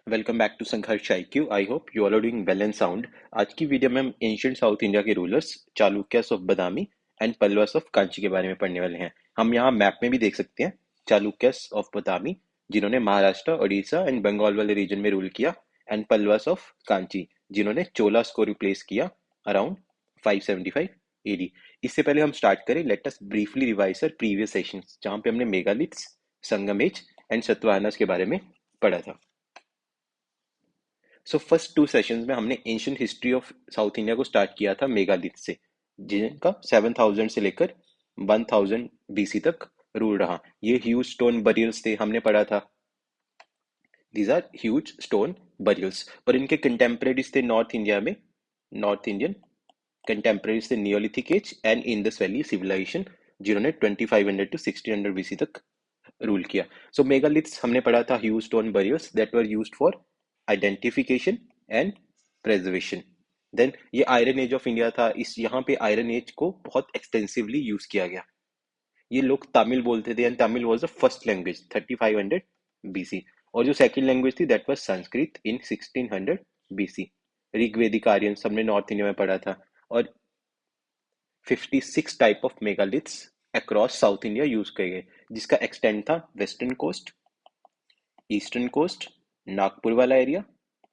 Welcome back to Sangharsh IQ। I hope you all are doing well and sound. आज की वीडियो में हम एंशियंट साउथ इंडिया के rulers Chalukyas of Badami and Pallavas of Kanchi के बारे में पढ़ने वाले हैं। हम यहाँ मैप में भी देख सकते हैं चालुक्यस ऑफ बदामी जिन्होंने महाराष्ट्र, उड़ीसा एंड बंगाल वाले रीजन में रूल किया, एंड पल्लवास ऑफ कांची जिन्होंने चोलास को रिप्लेस किया अराउंड 575 AD। इससे पहले हम स्टार्ट करें, let us briefly revise our previous sessions जहाँ पे हमने megaliths, Sangam age and Satavahanas के बारे में पढ़ा था। सो फर्स्ट टू सेशंस में हमने ancient history of south India को स्टार्ट किया था मेगालिथ से, जिनका 7000 से लेकर 1000 BC तक रूल रहा। ये ह्यूज स्टोन बरियल्स थे, हमने पढ़ा था। These are huge stone burials. और इनके कंटेम्परेरीज थे नॉर्थ इंडिया में, नॉर्थ इंडियन कंटेम्परेरीज थे neolithic age and Indus valley civilisation, जिन्होंने 2500 to 1600 BC तक रूल किया। सो मेगालिथ्स हमने पढ़ा था huge stone burials that were used for identification and preservation. Then ये आयरन एज ऑफ इंडिया था। इस यहाँ पे आयरन एज को बहुत एक्सटेंसिवली यूज किया गया। ये लोग तमिल बोलते थे and Tamil was the first language 3500 BC। और जो सेकंड लैंग्वेज थी that was Sanskrit in 1600 BC। Rigvedic Aryan हमने नॉर्थ इंडिया में पढ़ा था। और 56 type of megaliths across south India use किए गए, जिसका एक्सटेंड था western coast, eastern coast, Nagpur वाला एरिया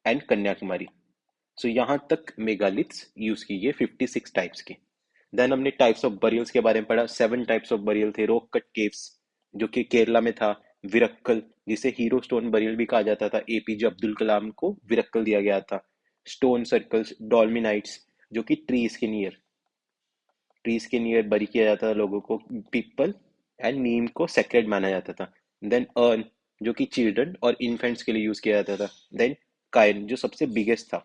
एंड कन्याकुमारी। सो यहाँ तक मेगालिथ्स यूज की गए 56 टाइप्स के। देन हमने टाइप्स ऑफ बरियल्स के बारे में पढ़ा। 7 टाइप्स ऑफ बरियल थे। रॉक कट केव्स जो कि केरला में था, विरक्कल जिसे हीरो स्टोन बरियल भी कहा जाता था, APJ अब्दुल कलाम को विरक्कल दिया गया था। स्टोन सर्कल्स, डॉल्मिनाइट्स जो कि ट्रीज के नियर बरी किया जाता था लोगों को। पीपल एंड नीम को सेक्रेड माना जाता था। देन अर्न जो कि चिल्ड्रन और इन्फेंट्स के लिए यूज किया जाता था। देन काइन जो सबसे बिगेस्ट था,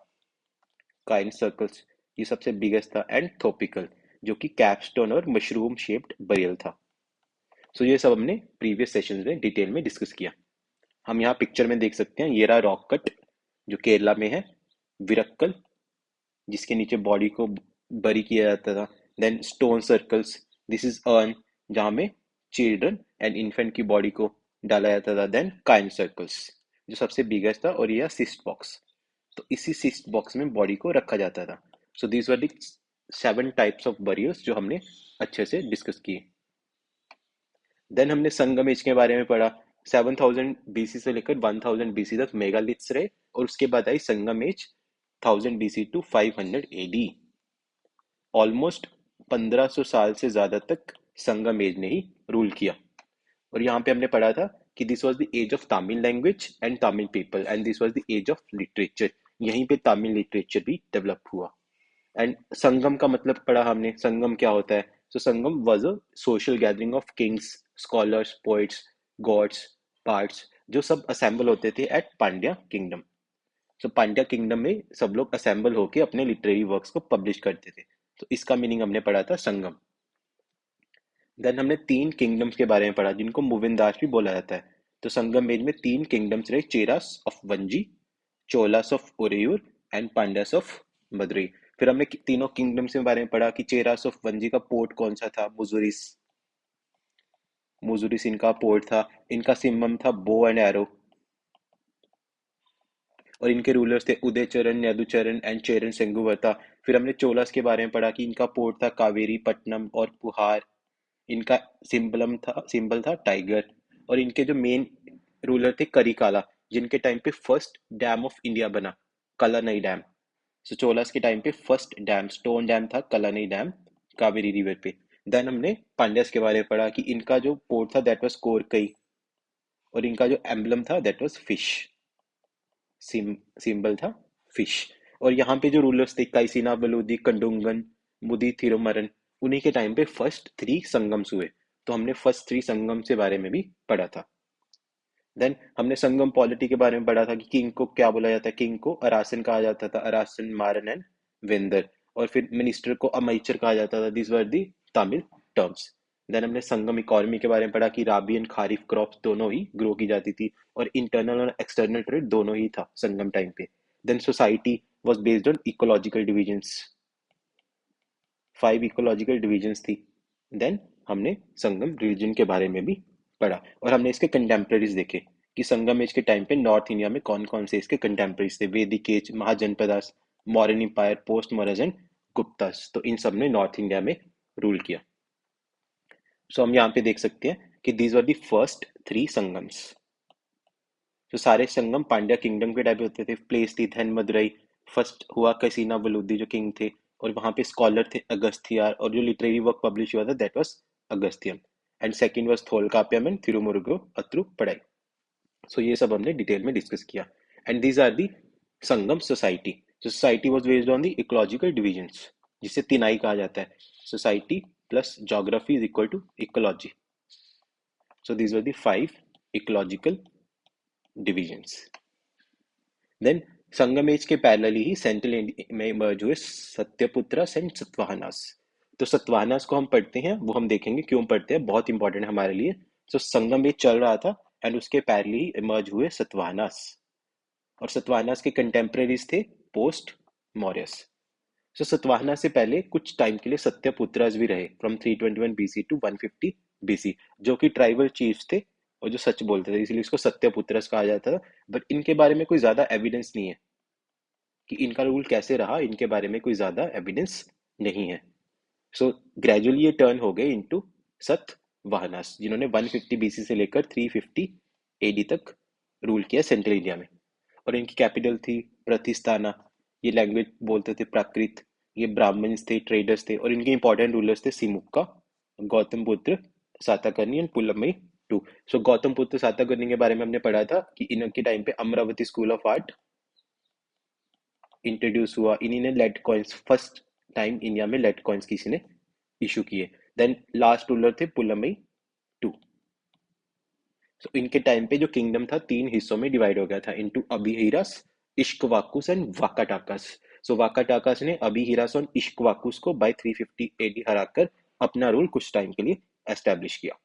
काइन सर्कल्स ये सबसे बिगेस्ट था। एंड थोपिकल जो कि कैपस्टोन और मशरूम शेप्ड बरियल था। सो ये सब हमने प्रीवियस सेशंस में डिटेल में डिस्कस किया। हम यहाँ पिक्चर में देख सकते हैं, ये रहा रॉक कट जो केरला में है, विरक्कल जिसके नीचे बॉडी को बरी किया जाता था। Then stone circles, this is urn जहाँ में चिल्ड्रन एंड इन्फेंट की बॉडी को डाला जाता था। देन काइन सर्कल्स जो सबसे बिगेस्ट था, और यह सिस्ट बॉक्स, तो इसी सिस्ट बॉक्स में बॉडी को रखा जाता था। सो these were the 7 types of burials जो हमने अच्छे से डिस्कस किए। देन हमने संगम एज के बारे में पढ़ा। 7000 BC से लेकर 1000 BC तक मेगालिथ्स रहे, और उसके बाद आई Sangam age 1000 BC to 500 AD। Almost 1500 साल से ज्यादा तक संगम एज ने ही रूल किया। और यहाँ पे हमने पढ़ा था कि this was the age of Tamil language and Tamil people, and this was the age of literature. यहीं पे तमिल लिटरेचर भी डेवलप हुआ। एंड संगम का मतलब पढ़ा हमने, संगम क्या होता है। So Sangam was a social gathering of kings, scholars, poets, gods, bards जो सब असेंबल होते थे at Pandya kingdom. So Pandya kingdom में सब लोग असेंबल होके अपने लिटरेरी वर्क्स को पब्लिश करते थे। तो इसका मीनिंग हमने पढ़ा था संगम। देन हमने 3 किंगडम्स के बारे में पढ़ा जिनको मुविंदास भी बोला जाता है। तो संगम एज में 3 किंगडम्स रहे, Cheras of Vanji, Cholas of Uraiyur and Pandyas of Madurai. फिर हमने तीनों किंगडम्स के बारे में पढ़ा कि चेरास ऑफ वंजी का पोर्ट कौन सा था, मुजुरिस। मुजुरिस इनका पोर्ट था। इनका सिम्बम था बो एंड एरो, और इनके रूलर्स थे उदयचरण, यदुचरण एंड चेरन सेंगुवरता। फिर हमने चोलास के बारे में पढ़ा कि इनका पोर्ट था कावेरी पट्टनम और पुहार। इनका सिंबल था टाइगर। और इनके जो मेन रूलर थे करिकाला, जिनके टाइम पे फर्स्ट डैम ऑफ इंडिया बना, कलानई डैम। सो चोलास के टाइम पे फर्स्ट डैम, स्टोन डैम था कलानई डैम, कावेरी रिवर पे। देन हमने पांड्यास के बारे में पढ़ा कि इनका जो पोर्ट था दैट वाज कोरकई, और इनका जो एम्बलम था दैट वाज फिश, सिंबल था फिश। और यहाँ पे जो रूलर्स थे काइसिना बलूदी, कंडुंगन, मुदी थिरुमरन, उन्हीं के टाइम पे फर्स्ट 3 संगम्स हुए। तो हमने फर्स्ट 3 संगम के बारे में भी पढ़ा था। देन हमने संगम पॉलिटी के बारे में पढ़ा था कि किंग को क्या बोला जाता है। किंग को अरासन कहा जाता था, अरासन, मारन एंड वेंदर। और फिर मिनिस्टर को अमाइचर कहा जाता था। This were the Tamil terms. Then हमने संगम इकोनॉमी के बारे में पढ़ा कि राबी एंड खारिफ क्रॉप्स दोनों ही ग्रो की जाती थी, और इंटरनल और एक्सटर्नल ट्रेड दोनों ही था संगम टाइम पे। Then society was based on ecological divisions, 5 ecological divisions थी। देन हमने संगम रिलीजन के बारे में भी पढ़ा, और हमने इसके कंटेम्पररीज देखे कि संगम एज के टाइम पे नॉर्थ इंडिया में कौन कौन से इसके कंटेम्परेरीज थे, Vedic age, Mahajanapadas, Mauryan empire, post Mauryas and Guptas, तो इन सब ने नॉर्थ इंडिया में रूल किया। सो हम यहाँ पे देख सकते हैं कि these are the first three Sangams. तो सारे संगम पांड्या किंगडम के टाइप होते थे। प्लेस थी धन मदुरई, फर्स्ट हुआ कैसीना बलूदी जो किंग थे, और वहां पे स्कॉलर थे अगस्थियार, और जो लिटरेरी वर्क पब्लिश हुआ था that was Agastiyam, and second was Tolkappiyam and Thirumurugatrupadai. So ये सब हमने डिटेल में डिस्कस किया। And these are the Sangam society. Society was based on the ecological divisions, जिसे तिनाई कहा जाता है। Society plus geography is equal to ecology. So these were the five ecological divisions. Then Sangam age के पैरेलली ही central में emerge हुए Satyaputras and Satavahanas. तो सतवाहनास को हम पढ़ते हैं, वो हम देखेंगे क्यों पढ़ते हैं, बहुत इंपॉर्टेंट है हमारे लिए। तो संगम एज चल रहा था एंड उसके पैरेलली इमर्ज हुए सतवाहनास, और सतवाहनास के कंटेम्परेरीज थे पोस्ट मौर्यस। सो सतवाहना से पहले कुछ टाइम के लिए सत्यपुत्रास भी रहे, फ्रॉम 321 बीसी टू 150 बीसी, जो कि ट्राइबल चीफ्स थे और जो सच बोलते थे, इसलिए इसको सत्यपुत्रास कहा जाता था। बट इनके बारे में कोई ज्यादा एविडेंस नहीं है कि इनका रूल कैसे रहा, इनके बारे में कोई ज्यादा एविडेंस नहीं है। सो ग्रेजुअली ये टर्न हो गए इनटू सतवाहनास, जिन्होंने 150 बीसी से लेकर 350 एडी तक रूल किया सेंट्रल इंडिया में। और इनकी कैपिटल थी प्रतिस्थाना। ये लैंग्वेज बोलते थे प्राकृत। ये ब्राह्मण्स थे, ट्रेडर्स थे, और इनके इंपॉर्टेंट रूलर्स थे सिमुक्का, गौतम पुत्र साताकर्णी एंड पुलमई टू। सो गौतम पुत्र साताकर्णी के बारे में हमने पढ़ा था कि इनके टाइम पे Amaravati school of art introduce हुआ। इन्हीं ने lead coins first time India में लेड कॉइन्स किसी ने इशू किए। देन लास्ट रूलर थे पुलमई टू। सो इनके टाइम पे जो किंगडम था तीन हिस्सों में डिवाइड हो गया था, इनटू अभिहिरस, इश्कवाकुस एंड वाकाटाकस। सो वाकाटाकस ने अभिहिरस और इश्कवाकुस को बाय 350 एडी हराकर अपना रूल कुछ टाइम के लिए एस्टेब्लिश किया।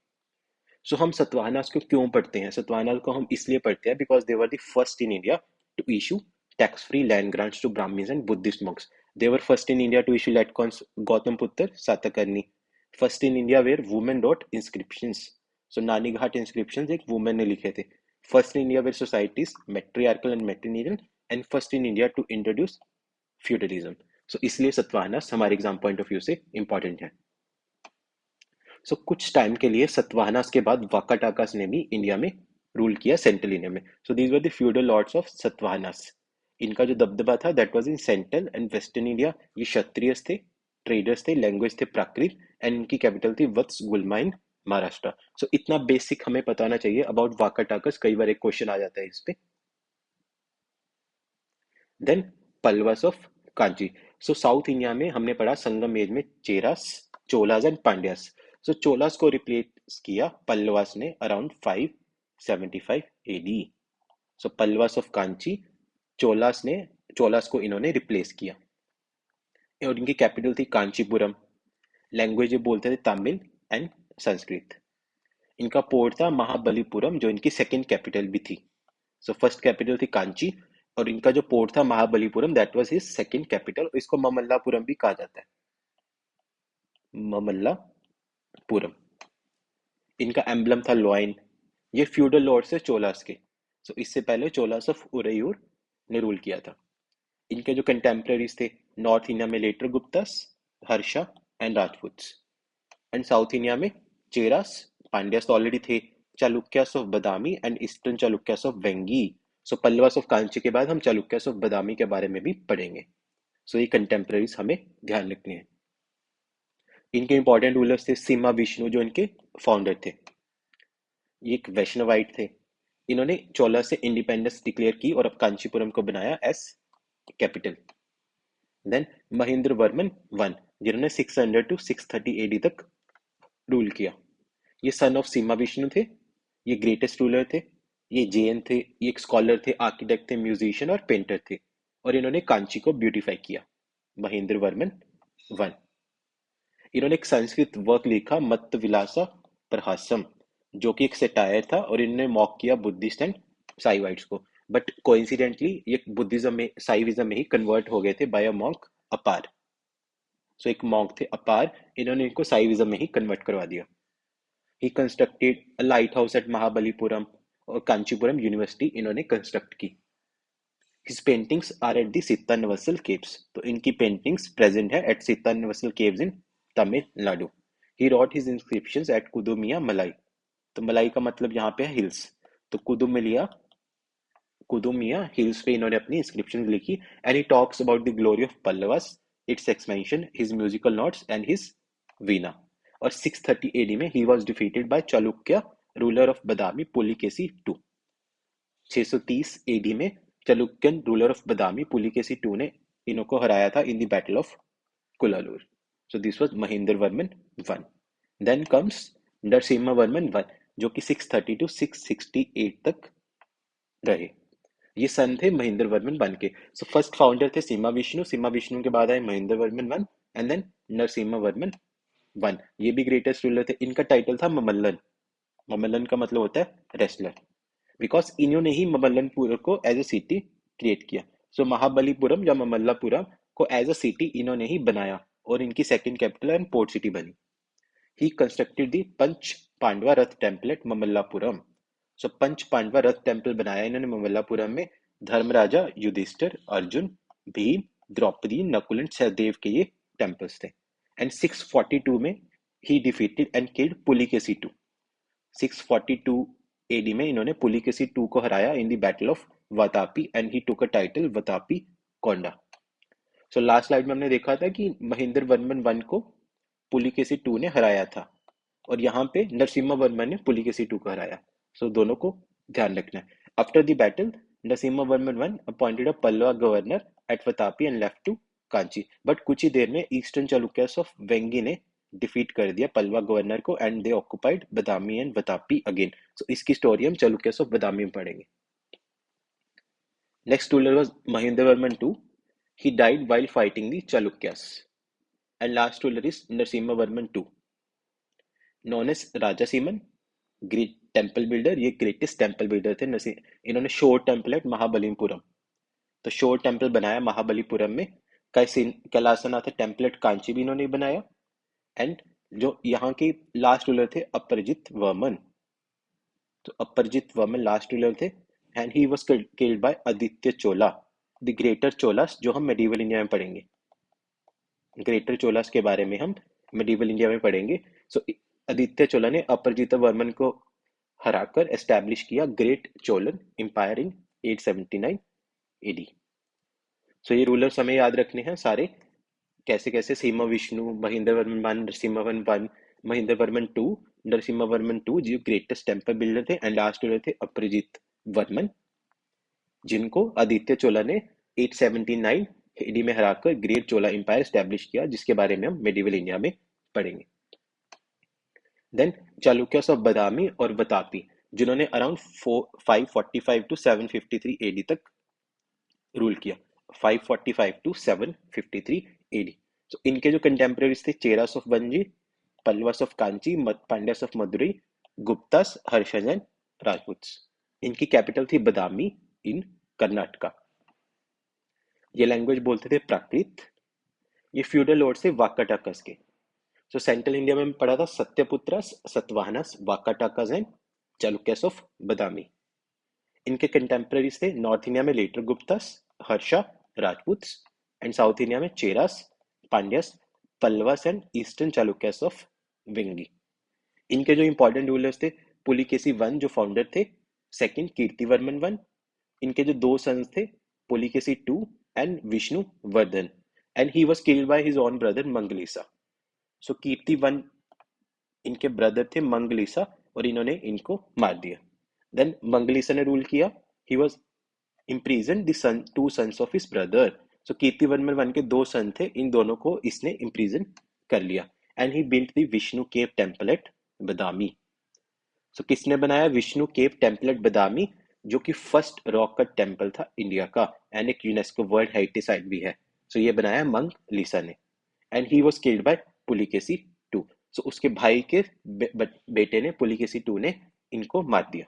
सो हम सतवाहनास को क्यों पढ़ते हैं? सतवाहनास को हम इसलिए पढ़ते हैं because they were the first in India to issue tax free land grants to Brahmins and Buddhist monks. They were first in India to issue latcons. Gautam Puttar Satakarni. First in India where women wrote inscriptions. So नानी घाट inscriptions एक woman ने लिखे थे. First in India where societies matriarchal and matrilineal, and first in India to introduce feudalism. So इसलिए सतवाहनास हमारे exam point of view से important है। सो कुछ टाइम के लिए सतवाहनास के बाद वाकाटाकास ने भी इंडिया में रूल किया सेंट्रल इंडिया में। So these were the feudal lords of Satavahanas. इनका जो दबदबा था that was in central and western India. ये क्षत्रियस थे, ट्रेडर्स थे, लैंग्वेज थे प्राकृत, एंड इनकी कैपिटल थी वत्स गुल्मा इन महाराष्ट्र। सो इतना बेसिक हमें पता होना चाहिए अबाउट वाकाटाकस, कई बार एक क्वेश्चन आ जाता है इस पे। Then Pallavas of Kanchi. So south India में हमने पढ़ा संगम एज में चेरास, चोलास एंड पांड्यास। सो चोलास को रिप्लेस किया पल्लवास ने around 575 AD. So Pallavas of Kanchi, Cholas को इन्होंने रिप्लेस किया, और इनकी कैपिटल थी कांचीपुरम। लैंग्वेज ये बोलते थे तमिल एंड संस्कृत। इनका पोर्ट था महाबलीपुरम, जो इनकी सेकंड कैपिटल भी थी। सो फर्स्ट कैपिटल थी कांची, और इनका जो पोर्ट था Mahabalipuram that was his second capital. इसको ममल्लापुरम भी कहा जाता है, ममल्लापुरम। इनका एम्बलम था लॉइन। ये फ्यूडल लॉर्ड से चोलास के। सो इससे पहले चोलास ऑफ उरैयूर ने रूल किया था। इनके जो कंटेम्पररीज थे नॉर्थ इंडिया में later Guptas, Harsha and Rajputs, and South India में चेरास, पांड्यास तो ऑलरेडी थे, Chalukyas of Badami and eastern Chalukyas of Vengi. So Pallavas of Kanchi के बाद हम चालुक्यास ऑफ बदामी के बारे में भी पढ़ेंगे। सो ये कंटेम्पररीज हमें ध्यान रखने हैं। इनके इंपॉर्टेंट रूलर्स थे सीमा विष्णु, जो इनके फाउंडर थे। ये एक वैष्णवाइट थे। इन्होंने चोला से इंडिपेंडेंस डिक्लेयर की और अब कांचीपुरम को बनाया as capital. Then Mahendra Varman one, जिन्होंने 600 टू 630 एडी तक रूल किया। ये सन ऑफ सीमा विष्णु थे। ये ग्रेटेस्ट रूलर थे। ये जैन थे, ये एक स्कॉलर थे, आर्किटेक्ट थे, म्यूजिशियन और पेंटर थे, और इन्होंने कांची को ब्यूटिफाई किया। महेंद्र वर्मन वन। इन्होंने एक संस्कृत वर्क लिखा मत्त विलासा प्रहासम, जो कि एक सेटायर था, और इन्होंने मॉक किया बुद्धिस्ट एंड साइवाइट्स को। बट कोइंसिडेंटली ये बुद्धिज्म में, साइविज्म में ही कन्वर्ट हो गए थे बाय अ मॉन्क अपार। सो एक मॉन्क थे अपार, इन्होंने इनको साइविज्म में ही कन्वर्ट करवा दिया। He constructed a lighthouse at Mahabalipuram. और कांचीपुरम यूनिवर्सिटी इन्होंने कंस्ट्रक्ट की। His paintings are at the Sittanavasal caves. तो इनकी पेंटिंग्स प्रेजेंट है at Sittanavasal caves in Tamil Nadu. He wrote his inscriptions at Kudumiya Malai. तो मलाई का मतलब यहाँ पे है हिल्स, तो कुदुमिया हिल्स पे इन्होंने अपनी इंस्क्रिप्शन लिखी। And he talks about the glory of Pallavas, its expansion, his musical notes and his veena. और 630 एडी में he was defeated by Chalukya ruler of Badami Pulakeshi two. 630 AD में Chalukyan ruler of Badami Pulakeshi two ने इनको हराया था in the battle of Kulalur. So this was Mahendra Varman one. Then comes Narasimha Varman one, जो कि 630 to 668 तक रहे। ये सन थे महेंद्र वर्मन वन के। सो फर्स्ट फाउंडर थे सीमा विष्णु के बाद आए Mahendra Varman one and then Narasimha Varman one. ये भी ग्रेटेस्ट रूलर थे। इनका टाइटल था ममल्लन। ममल्लन का मतलब होता है रेसलर, बिकॉज इन्होंने ही ममल्लनपुर को एज ए सिटी क्रिएट किया। सो महाबलीपुरम या ममल्लापुरम को एज अ सिटी इन्होंने ही बनाया और इनकी second capital and port city बनी। He constructed the Pancha Pandava Ratha temple at Mamallapuram. So Pancha Pandava Ratha temple बनाया इन्होंने ममल्लापुरम में। धर्मराजा युधिष्ठिर, अर्जुन, भीम, द्रौपदी, नकुल एंड सहदेव के ये टेम्पल्स थे। एंड 642 में he defeated and killed Pulakeshi two. 642 AD में इन्होंने पुलिकेसी टू को हराया in the battle of Vatapi and he took a title Vatapi Konda. So last slide में हमने देखा था कि महेंद्र वर्मन वन को पुलिकेसी टू ने हराया था और यहाँ पे नरसिम्हा वर्मन ने पुलिकेसी टू को हराया। सो दोनों को ध्यान रखना है। After the battle Narasimha Varman one appointed a Pallava governor at Vatapi and left to Kanchi. But कुछ ही देर में ईस्टर्न चालुक्यस ऑफ वेंगी ने डिफीट कर दिया पल्लवा गवर्नर को and they occupied Badami and Vatapi again. So इसकी स्टोरी हम चालुक्यस ऑफ बदामी में पढ़ेंगे। Next ruler was Mahendra Varman two. He died while fighting the Chalukyas. And last ruler is Narasimha Varman II, known as Raja semen, great temple builder. ये greatest temple builder थे। इन्होंने शोर temple at Mahabalipuram, तो शोर temple बनाया महाबलीपुरम में। कैलासनाथ टेम्पल एट कांची भी इन्होंने बनाया। एंड जो यहाँ के लास्ट रूलर थे अपरजित वर्मन, तो अपरजित वर्मन लास्ट रूलर थे। And he was killed bye Aditya Chola, the greater Cholas, जो हम मेडिवल इंडिया में पढ़ेंगे। ग्रेटर चोलास के बारे में हम मेडिवल इंडिया में पढ़ेंगे। सो आदित्य चोला ने अपरजित वर्मन को हराकर एस्टैब्लिश किया great Cholan empire in 879 AD. So ये रूलर्स हमें याद रखने हैं सारे, कैसे कैसे। Simha Vishnu, Mahendra Varman one, Narasimha Varman one, Mahendra Varman two, Narasimha Varman two जो ग्रेटेस्ट टेम्पल बिल्डर थे। एंड लास्ट रूलर थे अपरजित वर्मन, जिनको आदित्य चोला ने 879 एडी में हराकर ग्रेट चोला एम्पायर स्टैब्लिश किया, जिसके बारे में हम मेडिवल इंडिया में पढ़ेंगे। देन चालुक्यस ऑफ बदामी और वतापी, जिन्होंने अराउंड 545 टू 753 एडी तक रूल किया। 545 टू 753 एडी। सो इनके जो कंटेम्प्रेरीज थे Cheras of Vanji, Pallavas of Kanchi, Pandyas of Madurai, Guptas, हर्षजन, राजपूत्स। इनकी कैपिटल थी बदामी इन कर्नाटका। ये लैंग्वेज बोलते थे प्राकृत। ये फ्यूडल लॉर्ड थे वाकाटाकस के। सो सेंट्रल इंडिया में पढ़ा था सत्यपुत्रस, सतवाहनस, वाकाटाकस एंड चालुक्यस ऑफ बदामी। इनके कंटेम्प्रेरीज थे नॉर्थ इंडिया में later Guptas, Harsha, Rajputs. And South India में Cheras, Pandyas, Pallavas and eastern Chalukyas of Vengi. इनके जो इंपॉर्टेंट रूलर्स थे पुलिकेसी वन जो फाउंडर थे, सेकंड कीर्तिवर्मन वन। इनके जो दो सन्स थे Pulakeshi two and Vishnu Vardhan. And he was killed by his own brother Mangalesha. So Kirti one इनके ब्रदर थे मंगलीसा और इन्होंने इनको मार दिया। देन मंगलीसा ने रूल किया। He was imprisoned the son two sons of his brother. So Kirtivarman one के दो सन थे, इन दोनों को इसने इम्प्रिजन कर लिया। And he built the Vishnu cave temple at Badami. So किसने बनाया Vishnu cave temple at Badami, जो कि फर्स्ट रॉक कट टेम्पल था इंडिया का एंड एक यूनेस्को वर्ल्ड हेरिटेज साइट भी है। सो ये बनाया मंगलीसा ने। And he was killed by Pulakeshi two. So उसके भाई के बेटे ने पुलिकेसी टू ने इनको मार दिया।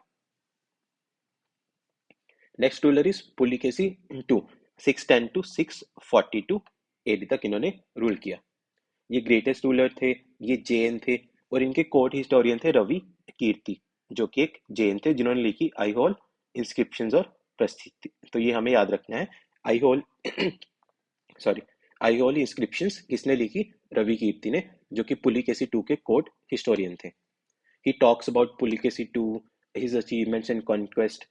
Next ruler is Pulakeshi two. 610 to 642 AD तक इन्होंने रूल किया। ये ग्रेटेस्ट रूलर थे, ये जैन थे और इनके कोर्ट हिस्टोरियन थे रवि कीर्ति, जो कि एक जैन थे जिन्होंने लिखी आईहोल इंस्क्रिप्शंस और प्रस्थिति। तो ये हमें याद रखना है। आईहोल सॉरी आईहोल इंस्क्रिप्शंस किसने लिखी? रवि कीर्ति ने, जो कि पुलिकेसी टू के कोर्ट हिस्टोरियन थे। He talks about Pulakeshi two, his achievements and conquest.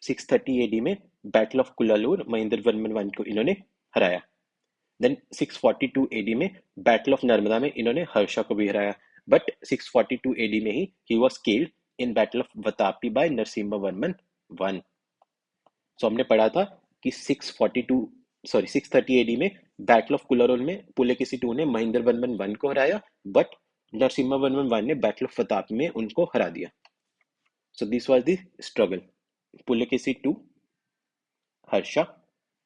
630 AD में battle of Kulalur Mahendra Varman one को इन्होंने हराया। देन 642 एडी में बैटल ऑफ नर्मदा में इन्होंने हर्षा को भी हराया। बट 642 एडी में he was killed in battle of Vatapi by Narasimha Varman one. So हमने पढ़ा था कि 630 एडी में बैटल ऑफ कुलालोल में पुलकेशी टू ने महेंद्र वर्मन वन को हराया, बट नरसिम्हा वर्मन वन ने बैटल ऑफ वतापी में उनको हरा दिया। So this was the struggle, Pulakeshi two, Harsha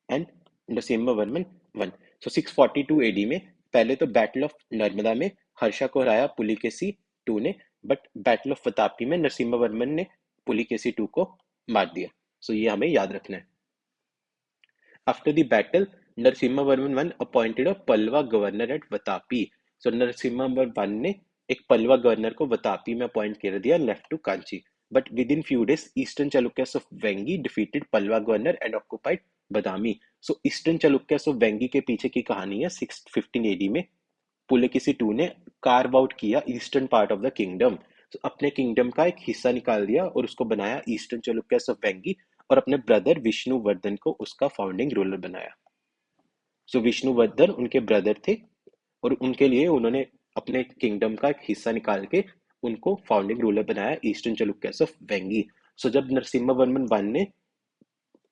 and Narasimha Varman one. So 642 AD में पहले तो बैटल ऑफ नर्मदा में हर्षा को हराया पुलिकेशी टू ने, बट बैटल ऑफ वतापी में नरसिम्हा वर्मन ने पुलिकेशी टू को मार दिया। सो ये हमें याद रखना है। After the battle Narasimha Varman one appointed a Pallava governor at Vatapi. So Narasimha Varman one ने एक पल्लवा गवर्नर को वतापी में अपॉइंट कर दिया, left to Kanchi. But within few days eastern Chalukyas of Vengi defeated Pallava governor and occupied Badami. So eastern Chalukyas of Vengi के पीछे की कहानी है। 615 एडी में पुलकेशी टू ने कार्व आउट किया eastern part of the kingdom. तो अपने किंगडम का एक हिस्सा निकाल दिया और उसको बनाया ईस्टर्न चालुक्यस ऑफ वेंगी, और अपने ब्रदर विष्णुवर्धन को उसका फाउंडिंग रूलर बनाया। सो विष्णुवर्धन उनके ब्रदर थे, और उनके लिए उन्होंने अपने किंगडम का एक हिस्सा निकाल के उनको फाउंडिंग रूलर बनाया ईस्टर्न चालुक्यस ऑफ वेंगी। सो जब नरसिम्हा वर्मन वन ने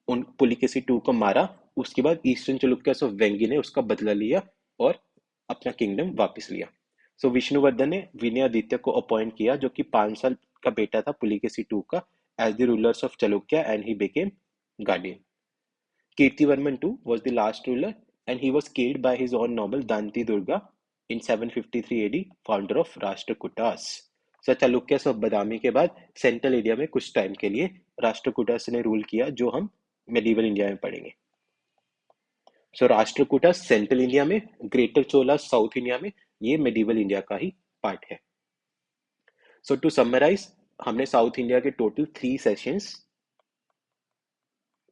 उन पुलिकेशी टू को मारा, उसके बाद ईस्टर्न चालुक्यस ऑफ वेंगी ने उसका बदला लिया और अपना किंगडम वापस लिया। सो विष्णुवर्धन ने विनयादित्य को अपॉइंट किया, जो कि 5 साल का बेटा था पुलिकेशी टू का, as the rulers of Chalukya, and he became guardian. Kirtivarman II was the last ruler, and he was killed by his own noble Danti Durga in 753 AD, founder of Rashtrakutas. So Chalukyas of Badami के बाद central India में कुछ time के लिए राष्ट्रकूटास ने rule किया, जो हम मेडिवल इंडिया में पढ़ेंगे। सो राष्ट्रकूटास सेंट्रल इंडिया में, ग्रेटर चोलास साउथ इंडिया में, ये मेडिवल इंडिया का ही पार्ट है। सो टू समराइज, हमने साउथ इंडिया के टोटल 3 सेशंस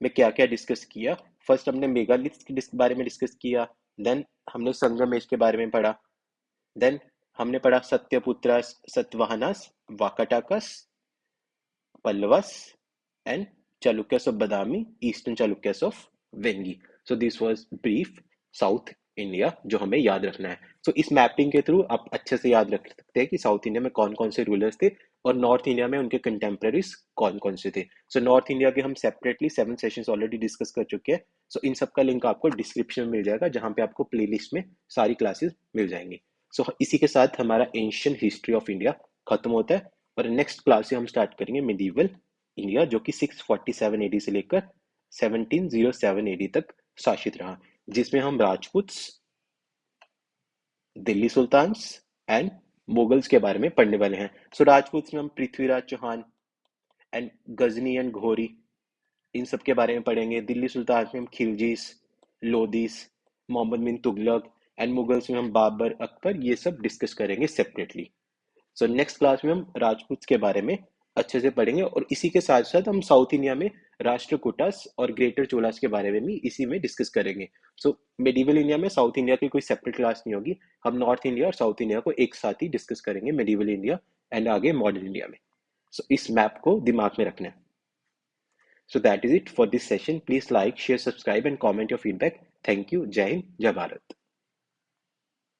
में क्या क्या डिस्कस किया। फर्स्ट हमने मेगालिथ्स के बारे में डिस्कस किया, देन हमने संगमेश के बारे में पढ़ा, देन हमने पढ़ा Satyaputras, Satavahanas, Vakatakas, Pallavas and Chalukyas of Badami, eastern Chalukyas of Vengi. So this was brief South India, जो हमें याद रखना है। सो इस मैपिंग के थ्रू आप अच्छे से याद रख सकते हैं कि साउथ इंडिया में कौन कौन से रूलर्स थे और नॉर्थ इंडिया में उनके कंटेम्प्रेरीज कौन कौन से थे। सो नॉर्थ इंडिया के हम सेपरेटली 7 सेशंस ऑलरेडी डिस्कस कर चुके हैं। सो इन सब का लिंक आपको डिस्क्रिप्शन में मिल जाएगा, जहाँ पे आपको प्लेलिस्ट में सारी क्लासेस मिल जाएंगी। सो इसी के साथ हमारा एंशियंट हिस्ट्री ऑफ इंडिया खत्म होता है, और नेक्स्ट क्लास से हम स्टार्ट करेंगे मिडीवल इंडिया, जो कि 647 एडी से लेकर 1707 एडी तक शासित रहा, जिसमें हम राजपूत्स, दिल्ली सुल्तान्स एंड मुगल्स के बारे में पढ़ने वाले हैं। सो राजपूत्स में हम पृथ्वीराज चौहान एंड गजनी एंड घोरी, इन सब के बारे में पढ़ेंगे। दिल्ली सुल्तान में हम खिलजीस, लोदीस, मोहम्मद बिन तुगलक, एंड मुगल्स में हम बाबर, अकबर, ये सब डिस्कस करेंगे सेपरेटली। सो नेक्स्ट क्लास में हम राजपूत के बारे में अच्छे से पढ़ेंगे, और इसी के साथ साथ हम साउथ इंडिया में राष्ट्रकूटास और ग्रेटर चोलास के बारे में भी इसी में डिस्कस करेंगे। सो मेडिवल इंडिया में साउथ इंडिया की कोई सेपरेट क्लास नहीं होगी, हम नॉर्थ इंडिया और साउथ इंडिया को एक साथ ही डिस्कस करेंगे, मेडिवल इंडिया एंड आगे मॉडर्न इंडिया में। सो इस मैप को दिमाग में रखना है। So that is it for this session. Please like, share, subscribe and comment your feedback. Thank you. Jai Hind, Jai Bharat.